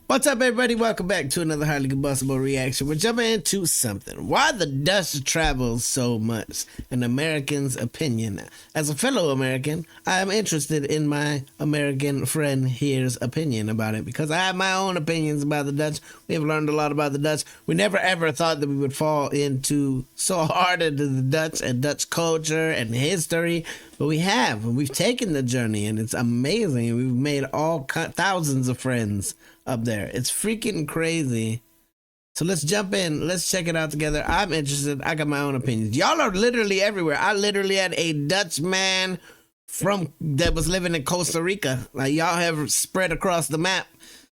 What's up, everybody? Welcome back to another highly combustible reaction. We're jumping into something. Why the Dutch travel so much? An American's opinion. As a fellow American, I am interested in my American friend here's opinion about it because I have my own opinions about the Dutch. We have learned a lot about the Dutch. We never ever thought that we would fall into so hard into the Dutch and Dutch culture and history, but we have. We've taken the journey and it's amazing. We've made thousands of friends up there. It's freaking crazy. So let's jump in. Let's check it out together. I'm interested. I got my own opinions. Y'all are literally everywhere. I literally had a Dutch man that was living in Costa Rica. Like, y'all have spread across the map.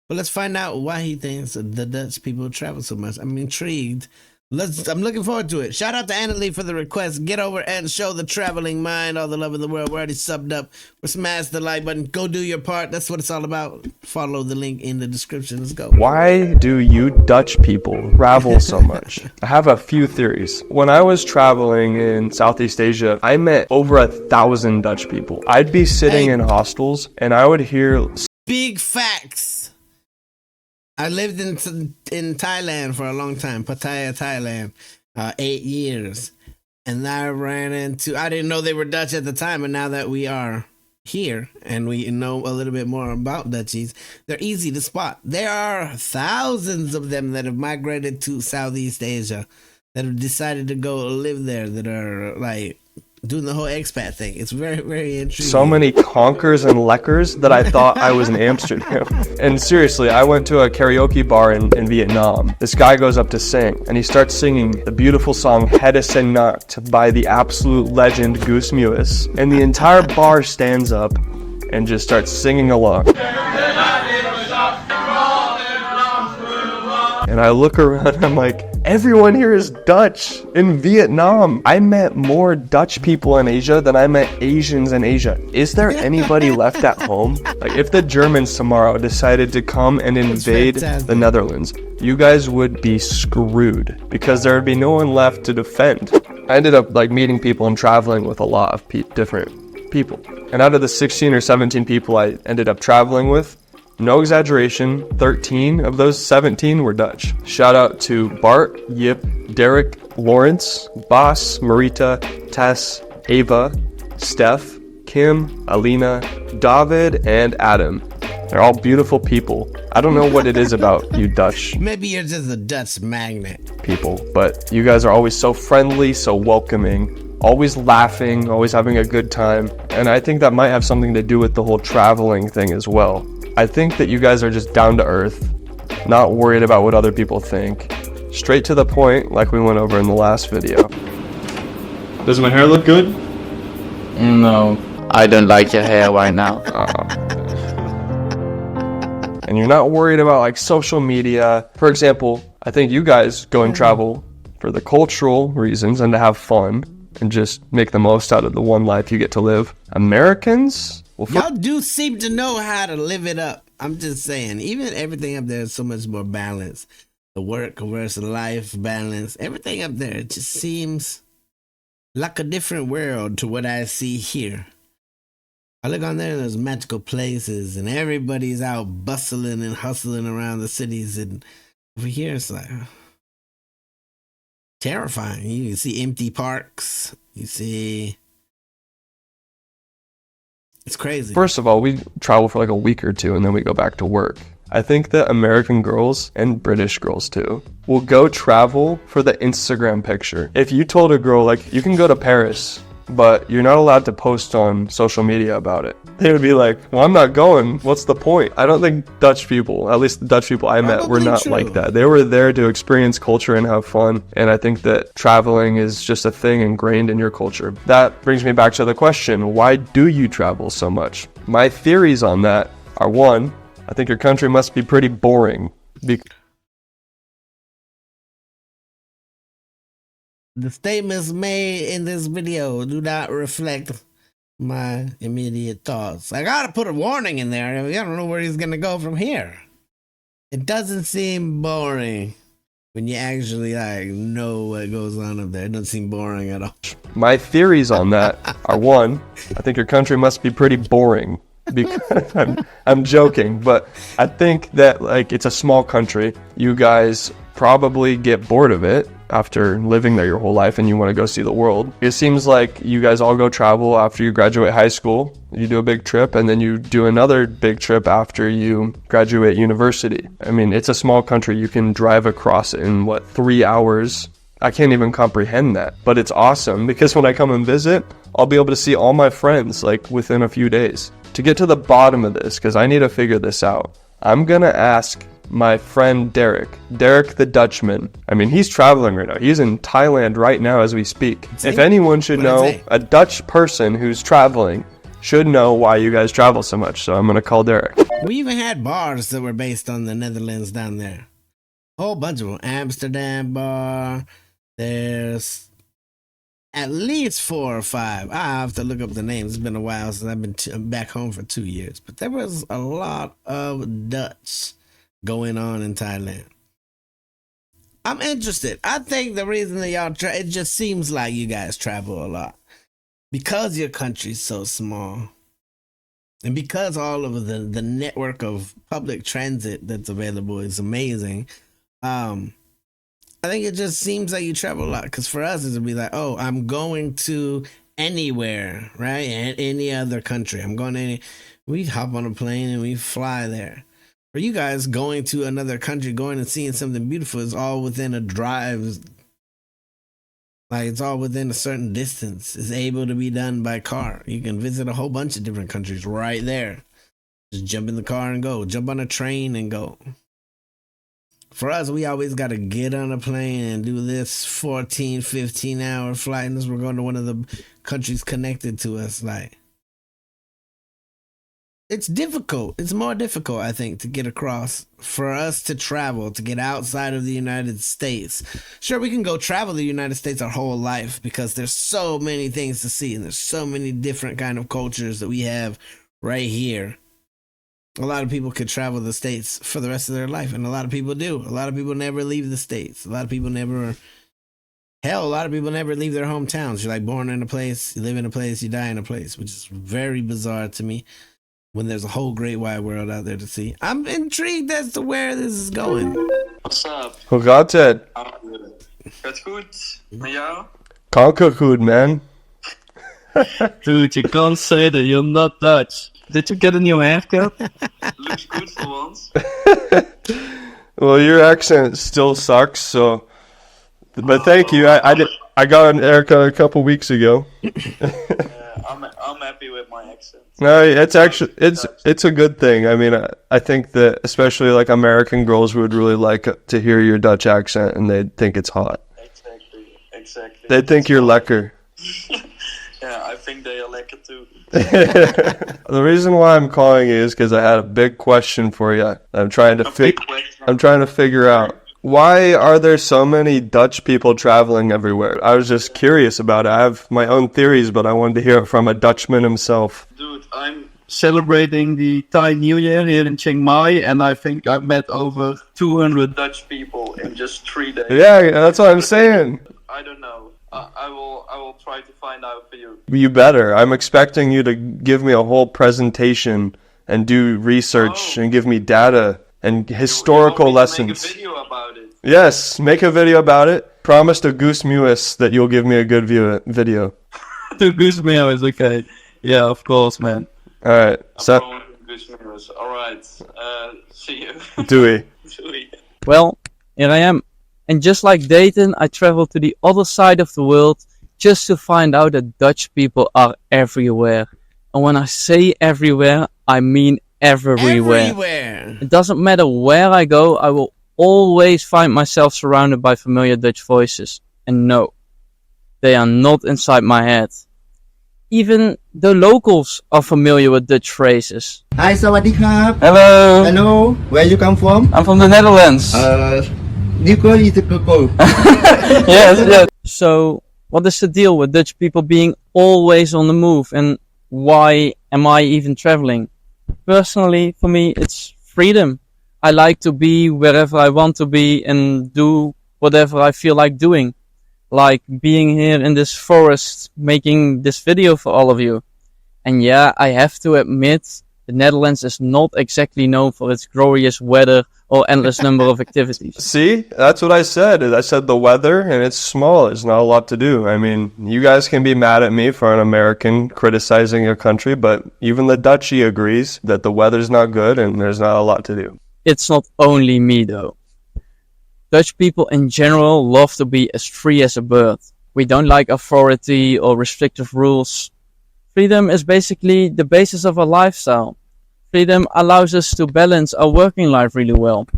But let's find out why he thinks the Dutch people travel so much. I'm intrigued. I'm looking forward to it. Shout out to Annalie for the request. Get over and show the traveling mind all the love in the world. We're already subbed up. We're smash the like button. Go do your part. That's what it's all about. Follow the link in the description. Let's go. Why do you Dutch people travel so much? I have a few theories. When I was traveling in Southeast Asia, I met over 1,000 Dutch people. I'd be sitting in hostels and I would hear big facts. I lived in Thailand for a long time, Pattaya, Thailand, 8 years. And I didn't know they were Dutch at the time, and now that we are here and we know a little bit more about Dutchies, they're easy to spot. There are thousands of them that have migrated to Southeast Asia, that have decided to go live there, that are like doing the whole expat thing. It's very, very interesting. So many conkers and lekkers that I thought I was in Amsterdam. And seriously, I went to a karaoke bar in Vietnam. This guy goes up to sing, and he starts singing the beautiful song Het en Nacht by the absolute legend Guus Meeuwis. And the entire bar stands up and just starts singing along. And I look around and I'm like, everyone here is Dutch in Vietnam. I met more Dutch people in Asia than I met Asians in Asia. Is there anybody left at home? Like, if the Germans tomorrow decided to come and invade the Netherlands, you guys would be screwed because there would be no one left to defend. I ended up like meeting people and traveling with a lot of different people. And out of the 16 or 17 people I ended up traveling with, no exaggeration, 13 of those 17 were Dutch. Shout out to Bart, Yip, Derek, Lawrence, Bas, Marita, Tess, Ava, Steph, Kim, Alina, David, and Adam. They're all beautiful people. I don't know what it is about you Dutch. Maybe you're just a Dutch magnet. People, but you guys are always so friendly, so welcoming, always laughing, always having a good time. And I think that might have something to do with the whole traveling thing as well. I think that you guys are just down to earth, not worried about what other people think. Straight to the point, like we went over in the last video. Does my hair look good? No, I don't like your hair right now. And you're not worried about like social media. For example, I think you guys go and travel for the cultural reasons and to have fun and just make the most out of the one life you get to live. Americans? Well, y'all do seem to know how to live it up. I'm just saying, even everything up there is so much more balanced. The work versus life balance, everything up there, it just seems like a different world to what I see here. I look on there and there's magical places and everybody's out bustling and hustling around the cities, and over here it's like terrifying. You can see empty parks, you see. It's crazy. First of all, we travel for like a week or two and then we go back to work. I think that American girls, and British girls too, will go travel for the Instagram picture. If you told a girl, like, you can go to Paris, but you're not allowed to post on social media about it, they would be like, well, I'm not going. What's the point? I don't think Dutch people, at least the Dutch people I met, were not like that. They were there to experience culture and have fun. And I think that traveling is just a thing ingrained in your culture. That brings me back to the question, why do you travel so much? My theories on that are, one, I think your country must be pretty boring. The statements made in this video do not reflect my immediate thoughts. I gotta put a warning in there. I don't know where he's gonna go from here. It doesn't seem boring when you actually like know what goes on up there. It doesn't seem boring at all. My theories on that are, one, I think your country must be pretty boring because I'm joking, but I think that like it's a small country. You guys probably get bored of it after living there your whole life and you want to go see the world. It seems like you guys all go travel after you graduate high school. You do a big trip and then you do another big trip after you graduate university. I mean, it's a small country. You can drive across it in 3 hours. I can't even comprehend that, but it's awesome because when I come and visit, I'll be able to see all my friends like within a few days. To get to the bottom of this, because I need to figure this out, I'm gonna ask my friend Derek the Dutchman. I mean, he's traveling right now. He's in Thailand right now as we speak. If anyone should know, a Dutch person who's traveling should know why you guys travel so much. So I'm gonna call Derek. We even had bars that were based on the Netherlands down there. A whole bunch of them. Amsterdam bar. There's at least 4 or 5. I have to look up the names. It's been a while since I've been back home for 2 years. But there was a lot of Dutch going on in Thailand. I'm interested. I think the reason that y'all it just seems like you guys travel a lot. Because your country's so small. And because all of the network of public transit that's available is amazing. I think it just seems like you travel a lot. Because for us, it would be like, oh, I'm going to anywhere, right? Any other country. I'm going to we hop on a plane and we fly there. For you guys, going to another country, going and seeing something beautiful is all within a drive. Like, it's all within a certain distance. It's able to be done by car. You can visit a whole bunch of different countries right there. Just jump in the car and go. Jump on a train and go. For us, we always got to get on a plane and do this 14, 15-hour flight unless we're going to one of the countries connected to us. Like, it's difficult. It's more difficult, I think, to get across. For us to travel, to get outside of the United States. Sure, we can go travel the United States our whole life because there's so many things to see and there's so many different kind of cultures that we have right here. A lot of people could travel the States for the rest of their life, and a lot of people do. A lot of people never leave the States. A lot of people never leave their hometowns. You're like born in a place, you live in a place, you die in a place, which is very bizarre to me when there's a whole great wide world out there to see. I'm intrigued as to where this is going. What's up? Hoe gaat het? Gaat goed? Met jou? Kankergoed, man. Dude, you can't say that you're not Dutch. Did you get a new haircut? Looks good for once. Well, your accent still sucks, so... But thank you. I got an haircut a couple weeks ago. I'm happy with my accent. No, it's actually it's a good thing. I mean, I think that especially like American girls would really like to hear your Dutch accent, and they think it's hot. Exactly. They think you're lekker. Yeah, I think they are lekker too. The reason why I'm calling you is because I had a big question for you. I'm trying to figure out. Why are there so many Dutch people traveling everywhere? I was just curious about it. I have my own theories, but I wanted to hear it from a Dutchman himself. Dude, I'm Celebrating the Thai New Year here in Chiang Mai, and I think I've met over 200 Dutch people in just 3 days. Yeah, that's what I'm saying. I don't know. I will try to find out for you. You better. I'm expecting you to give me a whole presentation and do research and give me data and historical lessons. Make a video about it. Yes, make a video about it. Promise to Goose Mewis that you'll give me a good video. To Goose Meow is okay. Yeah, of course, man. Alright, so... Alright, see you. Doei. Well, here I am. And just like Dayton, I traveled to the other side of the world just to find out that Dutch people are everywhere. And when I say everywhere, I mean everywhere. It doesn't matter where I go, I will always find myself surrounded by familiar Dutch voices. And no, they are not inside my head. Even the locals are familiar with Dutch phrases. Hi, sawadee krap. Hello. Hello, where you come from? I'm from the Netherlands. Nico is the Coco. Yes. So, what is the deal with Dutch people being always on the move, and why am I even traveling? Personally, for me, it's freedom. I like to be wherever I want to be and do whatever I feel like doing. Like being here in this forest, making this video for all of you. And yeah, I have to admit, The Netherlands is not exactly known for its glorious weather or endless number of activities. See, that's what I said. I said the weather, and it's small. There's not a lot to do. I mean, you guys can be mad at me for an American criticizing your country, but even the Dutchie agrees that the weather's not good and there's not a lot to do. It's not only me though. Dutch people in general love to be as free as a bird. We don't like authority or restrictive rules. Freedom is basically the basis of our lifestyle. Freedom allows us to balance our working life really well.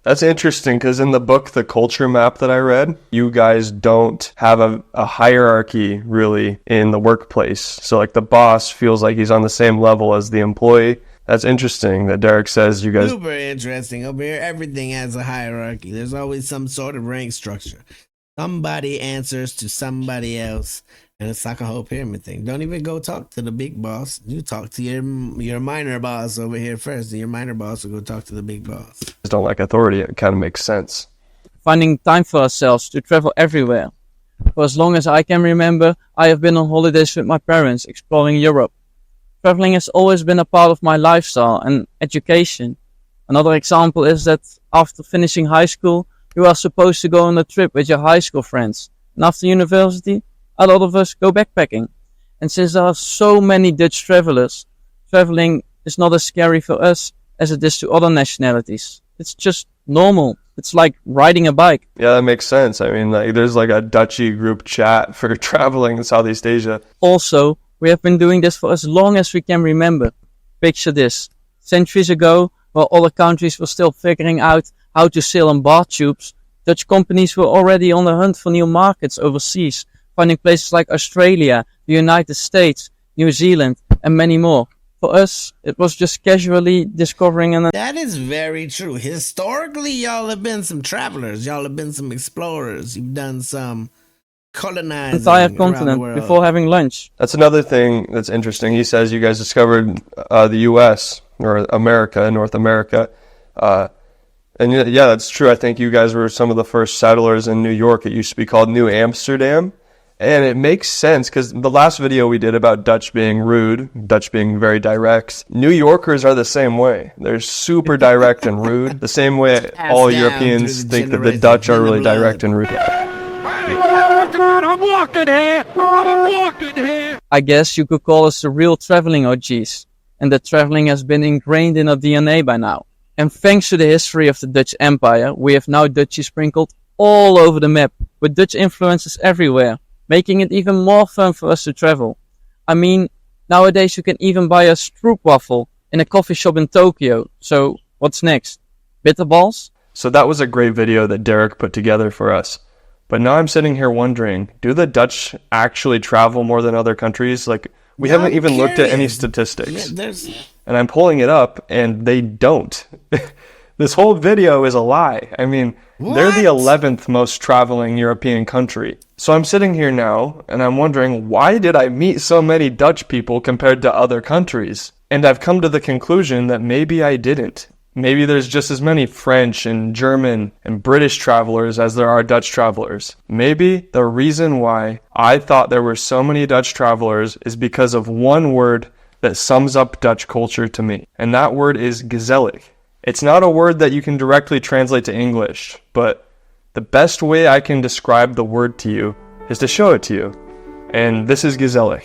That's interesting because in the book, The Culture Map that I read, you guys don't have a hierarchy really in the workplace. So like the boss feels like he's on the same level as the employee. That's interesting that Derek says you guys... Super interesting. Over here, everything has a hierarchy. There's always some sort of rank structure. Somebody answers to somebody else. And it's like a whole pyramid thing. Don't even go talk to the big boss. You talk to your minor boss over here first. And your minor boss will go talk to the big boss. don't like authority. It kind of makes sense. Finding time for ourselves to travel everywhere. For as long as I can remember, I have been on holidays with my parents, exploring Europe. Traveling has always been a part of my lifestyle and education. Another example is that after finishing high school, you are supposed to go on a trip with your high school friends. And after university, a lot of us go backpacking. And since there are so many Dutch travelers, traveling is not as scary for us as it is to other nationalities. It's just normal. It's like riding a bike. Yeah, that makes sense. I mean, like, there's like a Dutchy group chat for traveling in Southeast Asia. Also, we have been doing this for as long as we can remember. Picture this. Centuries ago, while other countries were still figuring out how to sail on bar tubes, Dutch companies were already on the hunt for new markets overseas, finding places like Australia, the United States, New Zealand, and many more. For us, it was just casually discovering an... That is very true. Historically, y'all have been some travelers. Y'all have been some explorers. You've done some colonizing entire around the continent world. before having lunch. That's another thing that's interesting. He says you guys discovered the U.S. or America, North America. And yeah, that's true. I think you guys were some of the first settlers in New York. It used to be called New Amsterdam. And it makes sense because the last video we did about Dutch being rude, Dutch being very direct, New Yorkers are the same way. They're super direct and rude. The same way all down Europeans through the think that the generations Dutch are in the really blood. direct and rude. I guess you could call us the real traveling OGs, and that traveling has been ingrained in our DNA by now. And thanks to the history of the Dutch Empire, we have now Dutchies sprinkled all over the map, with Dutch influences everywhere, making it even more fun for us to travel. I mean, nowadays you can even buy a stroopwafel in a coffee shop in Tokyo. So, what's next? Bitterballs? So that was a great video that Derek put together for us. But now I'm sitting here wondering, do the Dutch actually travel more than other countries? Like, we haven't even looked at any statistics. And I'm pulling it up, and they don't. This whole video is a lie. I mean, they're the 11th most traveling European country. So I'm sitting here now, and I'm wondering, why did I meet so many Dutch people compared to other countries? And I've come to the conclusion that maybe I didn't. Maybe there's just as many French and German and British travelers as there are Dutch travelers. Maybe the reason why I thought there were so many Dutch travelers is because of one word that sums up Dutch culture to me. And that word is gezellig. It's not a word that you can directly translate to English, but the best way I can describe the word to you is to show it to you. And this is gezellig.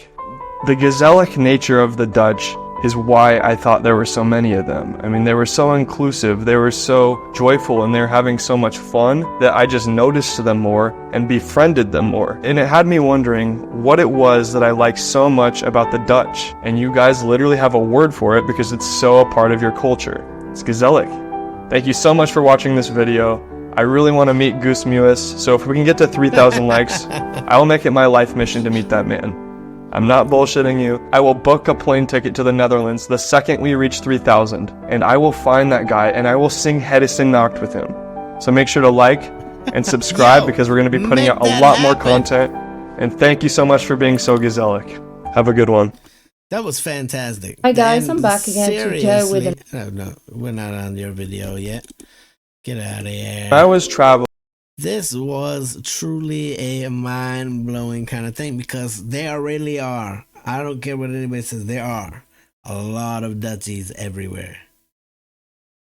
The gezellig nature of the Dutch is why I thought there were so many of them. I mean, they were so inclusive, they were so joyful, and they were having so much fun that I just noticed them more and befriended them more. And it had me wondering what it was that I liked so much about the Dutch. And you guys literally have a word for it because it's so a part of your culture. It's gezellig. Thank you so much for watching this video. I really want to meet Goose Mewis, so if we can get to 3,000 likes, I will make it my life mission to meet that man. I'm not bullshitting you. I will book a plane ticket to the Netherlands the second we reach 3,000, and I will find that guy and I will sing Hedison Nacht with him. So make sure to like and subscribe because we're going to be putting out a lot more content. And thank you so much for being so gezellig. Have a good one. That was fantastic. Hi guys, And I'm back again to Joe with seriously- No, we're not on your video yet. Get out of here. I was traveling. This was truly a mind-blowing kind of thing because there really are. I don't care what anybody says, there are A lot of Dutchies everywhere.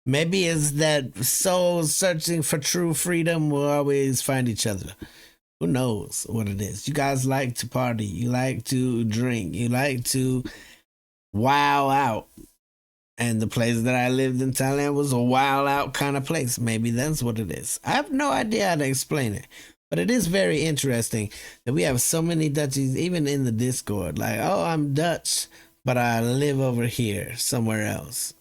Maybe it's that souls searching for true freedom will always find each other. Who knows what it is? You guys like to party. You like to drink. You like to wow out. And the place that I lived in Thailand was a wild out kind of place. Maybe that's what it is. I have no idea how to explain it. But it is very interesting that we have so many Dutchies, even in the Discord. Like, oh, I'm Dutch, but I live over here, somewhere else.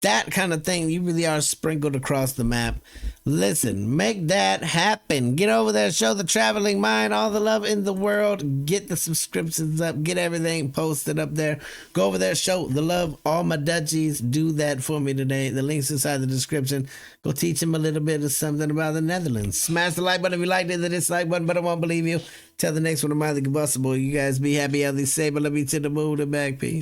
That kind of thing, you really are sprinkled across the map. Listen, make that happen. Get over there, show the traveling mind all the love in the world. Get the subscriptions up, get everything posted up there. Go over there, show the love. All my Dutchies, do that for me today. The link's inside the description. Go teach them a little bit of something about the Netherlands. Smash the like button if you liked it, the dislike button, but I won't believe you. Till the next one, I'm the Combustible. You guys be happy, healthy, safe, but love you to the moon and back. Peace.